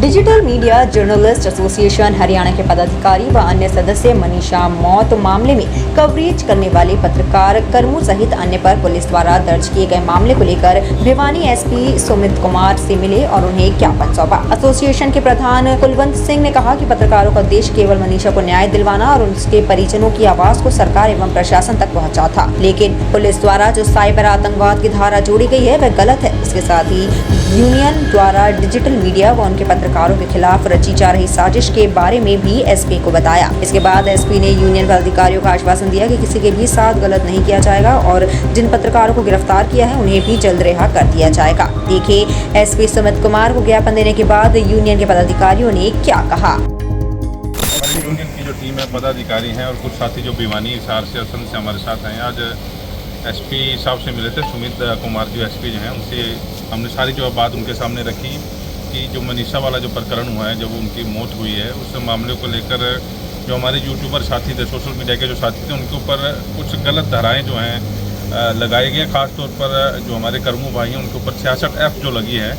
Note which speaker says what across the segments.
Speaker 1: Digital media journalist association Haryana के पदाधिकारी व अन्य सदस्य मनीषा मौत मामले में कवरेज करने वाले पत्रकार कर्मू सहित अन्य पर पुलिस द्वारा दर्ज किए गए मामले को लेकर भिवानी एसपी सुमित कुमार से मिले और उन्हें ज्ञापन सौंपा। एसोसिएशन के प्रधान कुलवंत सिंह ने कहा कि पत्रकारों का उद्देश्य केवल मनीषा को न्याय दिलवाना और उसके परिजनों की आवाज को सरकार एवं प्रशासन तक पहुँचा था, लेकिन पुलिस द्वारा जो साइबर आतंकवाद की धारा जोड़ी गई है वह गलत है। इसके साथ ही यूनियन द्वारा डिजिटल मीडिया व उनके पत्रकारों के खिलाफ रची जा रही साजिश के बारे में भी एसपी को बताया। इसके बाद एसपी ने यूनियन पदाधिकारियों को आश्वासन दिया कि किसी के भी साथ गलत नहीं किया जाएगा और जिन पत्रकारों को गिरफ्तार किया है उन्हें भी जल्द रिहा कर दिया जाएगा। देखिए एसपी सुमित कुमार को ज्ञापन देने के बाद यूनियन के पदाधिकारियों ने क्या कहा।
Speaker 2: यूनियन की जो टीम है, पदाधिकारी हैं और कुछ साथी जो भिवानी हिसार से असम से हमारे साथ हैं, आज एसपी साहब से मिले थे। सुमित कुमार जो एसपी जो हैं उनसे हमने सारी जो बात उनके सामने रखी कि जो मनीषा वाला जो प्रकरण हुआ है, जब उनकी मौत हुई है, उस मामले को लेकर जो हमारे यूट्यूबर साथी थे, सोशल मीडिया के जो साथी थे, उनके ऊपर कुछ गलत धाराएं जो हैं लगाई गई हैं। ख़ासतौर पर जो हमारे कर्मू भाई हैं उनके ऊपर 66F जो लगी है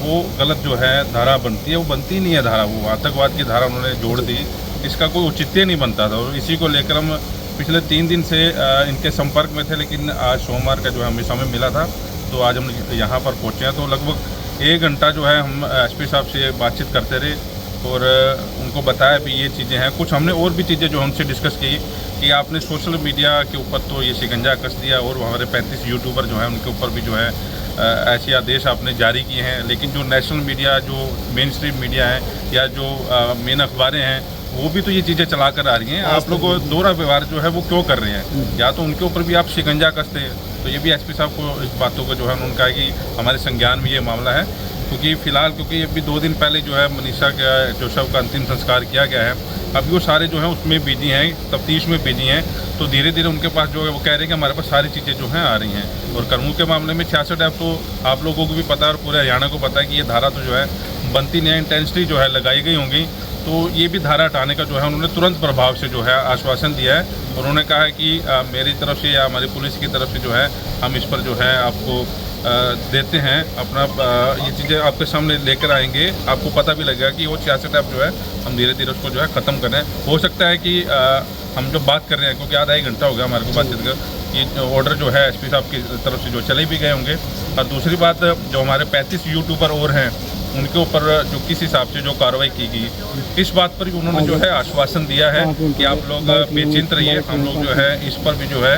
Speaker 2: वो गलत जो है धारा बनती है, वो बनती नहीं है धारा, वो आतंकवाद की धारा उन्होंने जोड़ दी। इसका कोई औचित्य नहीं बनता था और इसी को लेकर हम पिछले 3 दिन से इनके संपर्क में थे, लेकिन आज सोमवार का जो है हमें समय मिला था तो आज हम यहाँ पर पहुँचे हैं। तो लगभग 1 घंटा जो है हम एसपी साहब से बातचीत करते रहे और उनको बताया भी ये चीज़ें हैं। कुछ हमने और भी चीज़ें जो उनसे डिस्कस की कि आपने सोशल मीडिया के ऊपर तो ये शिकंजा कस दिया और हमारे 35 यूट्यूबर जो हैं उनके ऊपर भी जो है ऐसे आदेश आपने जारी किए हैं, लेकिन जो नेशनल मीडिया, जो मेन स्ट्रीम मीडिया है या जो मेन अखबारें हैं वो भी तो ये चीज़ें चला कर आ रही हैं। आप लोग दोहरा व्यवहार जो है वो क्यों कर रहे हैं? या तो उनके ऊपर भी आप शिकंजा कसते हैं। तो ये भी एसपी साहब को इस बातों को जो है उन्होंने कहा कि हमारे संज्ञान में ये मामला है, क्योंकि फ़िलहाल क्योंकि अभी 2 दिन पहले जो है मनीषा का जो शव का अंतिम संस्कार किया गया है, अभी वो सारे जो हैं उसमें बिजी हैं, तफ्तीश में बिजी हैं। तो धीरे धीरे उनके पास जो है वो कह रहे हैं कि हमारे पास सारी चीज़ें जो हैं आ रही हैं। और कर्मू के मामले में 66F तो आप लोगों को भी पता है और पूरे हरियाणा को पता है कि ये धारा तो जो है बनती नहीं है, इंटेंशनली जो है लगाई गई होंगी। तो ये भी धारा हटाने का जो है उन्होंने तुरंत प्रभाव से जो है आश्वासन दिया है और उन्होंने कहा है कि मेरी तरफ से या हमारी पुलिस की तरफ से जो है हम इस पर जो है आपको देते हैं अपना ये चीज़ें आपके सामने लेकर आएंगे। आपको पता भी लगेगा कि वो 66F जो है हम धीरे धीरे उसको जो है ख़त्म करें। हो सकता है कि हम जो बात कर रहे हैं, क्योंकि आधा 1 घंटा हो गया हमारे को बातचीत कर, ये ऑर्डर जो है एसपी साहब की तरफ से जो चले भी गए होंगे। और दूसरी बात, जो हमारे 35 यूट्यूबर और हैं उनके ऊपर जो किस हिसाब से जो कार्रवाई की गई, इस बात पर भी उन्होंने जो है आश्वासन दिया है कि आप लोग बेचिंत रहिए, हम लोग जो है इस पर भी जो है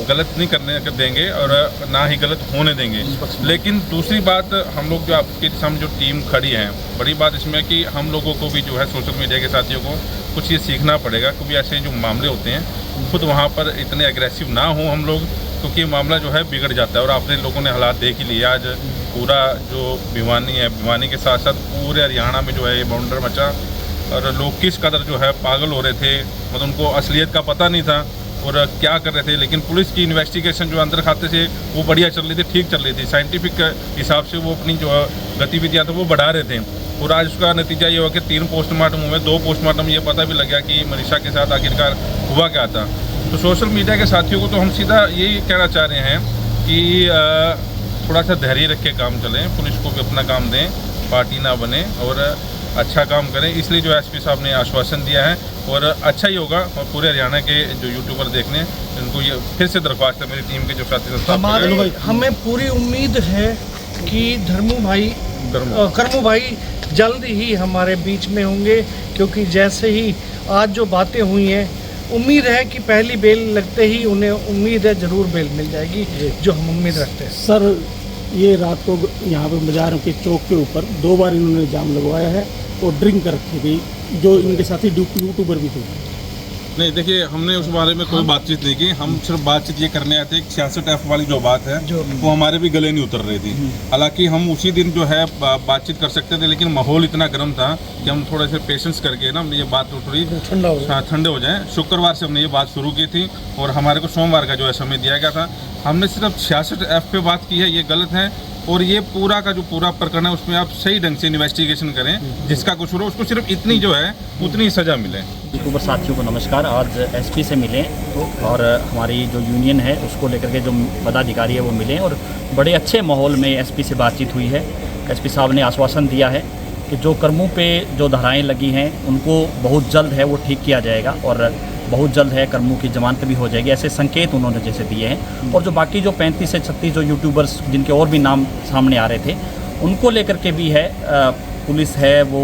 Speaker 2: गलत नहीं करने देंगे और ना ही गलत होने देंगे। लेकिन दूसरी बात, हम लोग जो आपके सामने जो टीम खड़ी है, बड़ी बात इसमें कि हम लोगों को भी जो है सोशल मीडिया के साथियों को कुछ ये सीखना पड़ेगा, क्योंकि ऐसे जो मामले होते हैं खुद वहाँ पर इतने एग्रेसिव ना हो हम लोग, क्योंकि मामला जो है बिगड़ जाता है। और आपने लोगों ने हालात देख ही लिए, आज पूरा जो भिवानी है, भिवानी के साथ साथ पूरे हरियाणा में जो है ये बाउंडर मचा और लोग किस कदर जो है पागल हो रहे थे, मतलब उनको असलियत का पता नहीं था और क्या कर रहे थे। लेकिन पुलिस की इन्वेस्टिगेशन जो अंदर खाते से वो बढ़िया चल रही थी, ठीक चल रही थी, साइंटिफिक हिसाब से वो अपनी जो गतिविधियाँ तो वो बढ़ा रहे थे। और आज उसका नतीजा ये हुआ कि 3 पोस्टमार्टम हुए, 2 पोस्टमार्टम ये पता भी लग गया कि मनीषा के साथ आखिरकार हुआ क्या था। तो सोशल मीडिया के साथियों को तो हम सीधा यही कहना चाह रहे हैं कि थोड़ा सा धैर्य रख के काम चलें, पुलिस को भी अपना काम दें, पार्टी ना बने और अच्छा काम करें। इसलिए जो एसपी साहब ने आश्वासन दिया है और अच्छा ही होगा। और पूरे हरियाणा के जो यूट्यूबर देखने उनको ये फिर से दरख्वास्त है मेरी टीम के जो साथी
Speaker 3: हमें पूरी उम्मीद है कि कर्मू भाई जल्द ही हमारे बीच में होंगे, क्योंकि जैसे ही आज जो बातें हुई हैं, उम्मीद है कि पहली बेल लगते ही उन्हें उम्मीद है ज़रूर बेल मिल जाएगी, जो हम उम्मीद रखते हैं।
Speaker 4: सर, ये रात को यहाँ पे बाजारों के चौक के ऊपर 2 बार इन्होंने जाम लगवाया है और ड्रिंक कर रखी गई, जो इनके साथी यूट्यूबर भी थे।
Speaker 2: नहीं, देखिए हमने उस बारे में कोई बातचीत नहीं की, हम सिर्फ बातचीत ये करने आए थे। 66F वाली जो बात है वो हमारे भी गले नहीं उतर रही थी। हालांकि हम उसी दिन जो है बातचीत कर सकते थे, लेकिन माहौल इतना गर्म था कि हम थोड़े से पेशेंस करके ना हमने ये बात थोड़ी ठंडे हो जाए। शुक्रवार से हमने ये बात शुरू की थी और हमारे को सोमवार का जो है समय दिया गया था। हमने सिर्फ 66F पे बात की है, ये गलत है। और ये पूरा का जो पूरा प्रकरण है उसमें आप सही ढंग से इन्वेस्टिगेशन करें, जिसका कसूर हो उसको सिर्फ इतनी जो है उतनी सज़ा मिले।
Speaker 5: यूट्यूबर साथियों को नमस्कार। आज एसपी से मिले और हमारी जो यूनियन है उसको लेकर के जो पदाधिकारी है वो मिले और बड़े अच्छे माहौल में एसपी से बातचीत हुई है। एसपी साहब ने आश्वासन दिया है कि जो कर्मों पे जो धाराएं लगी हैं उनको बहुत जल्द है वो ठीक किया जाएगा और बहुत जल्द है कर्मों की जमानत भी हो जाएगी, ऐसे संकेत उन्होंने जैसे दिए हैं। और जो बाकी जो 35 से 36 जो यूट्यूबर्स जिनके और भी नाम सामने आ रहे थे उनको लेकर के भी है पुलिस है वो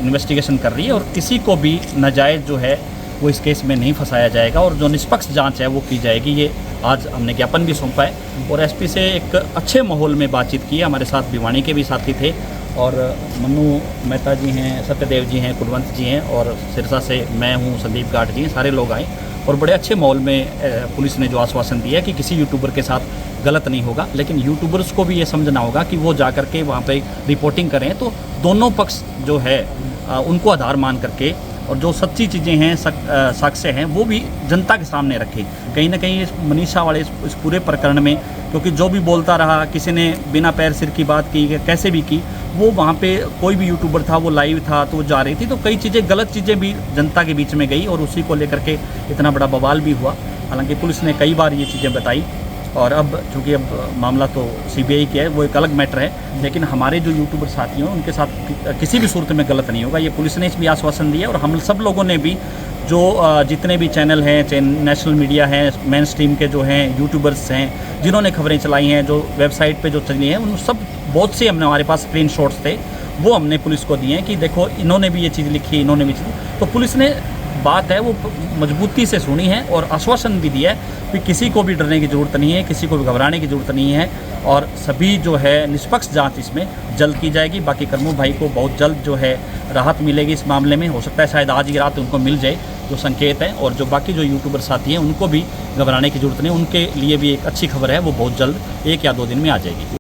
Speaker 5: इन्वेस्टिगेशन कर रही है और किसी को भी नाजायज़ जो है वो इस केस में नहीं फंसाया जाएगा और जो निष्पक्ष जांच है वो की जाएगी। ये आज हमने ज्ञापन भी सौंपा है और एसपी से एक अच्छे माहौल में बातचीत की है। हमारे साथ भिवानी के भी साथी थे और मन्नू मेहता जी हैं, सत्यदेव जी हैं, कुलवंत जी हैं और सिरसा से मैं हूँ, संदीप गाट जी हैं, सारे लोग आए और बड़े अच्छे माहौल में पुलिस ने जो आश्वासन दिया कि किसी यूट्यूबर के साथ गलत नहीं होगा। लेकिन यूट्यूबर्स को भी ये समझना होगा कि वो जा करके वहाँ पे रिपोर्टिंग करें तो दोनों पक्ष जो है उनको आधार मान करके और जो सच्ची चीज़ें हैं साक्ष्य हैं वो भी जनता के सामने रखें। कहीं ना कहीं इस मनीषा वाले इस पूरे प्रकरण में क्योंकि जो भी बोलता रहा, किसी ने बिना पैर सिर की बात की, कैसे भी की, वो वहाँ पे कोई भी यूट्यूबर था वो लाइव था तो वो जा रही थी तो कई चीज़ें गलत चीज़ें भी जनता के बीच में गई और उसी को लेकर के इतना बड़ा बवाल भी हुआ। हालांकि पुलिस ने कई बार ये चीज़ें बताई और अब चूँकि अब मामला तो सीबीआई का है वो एक अलग मैटर है, लेकिन हमारे जो यूट्यूबर साथी हैं उनके साथ किसी भी सूरत में गलत नहीं होगा। ये पुलिस ने भी आश्वासन दिया और हम सब लोगों ने भी जो जितने भी चैनल हैं, चाहे नेशनल मीडिया हैं, मेन स्ट्रीम के जो हैं यूट्यूबर्स हैं जिन्होंने खबरें चलाई हैं, जो वेबसाइट पे जो चली हैं, उन सब बहुत से हमारे पास स्क्रीनशॉट्स थे वो हमने पुलिस को दिए हैं कि देखो इन्होंने भी ये चीज़ लिखी, इन्होंने भी तो पुलिस ने बात है वो मजबूती से सुनी है और आश्वासन भी दिया है कि किसी को भी डरने की ज़रूरत नहीं है, किसी को भी घबराने की ज़रूरत नहीं है और सभी जो है निष्पक्ष जांच इसमें जल्द की जाएगी। बाकी कर्मू भाई को बहुत जल्द जो है राहत मिलेगी इस मामले में, हो सकता है शायद आज ही रात उनको मिल जाए जो संकेत है और जो बाकी जो यूट्यूबर साथी हैं उनको भी घबराने की ज़रूरत नहीं, उनके लिए भी एक अच्छी खबर है वो बहुत जल्द 1 या 2 दिन में आ जाएगी।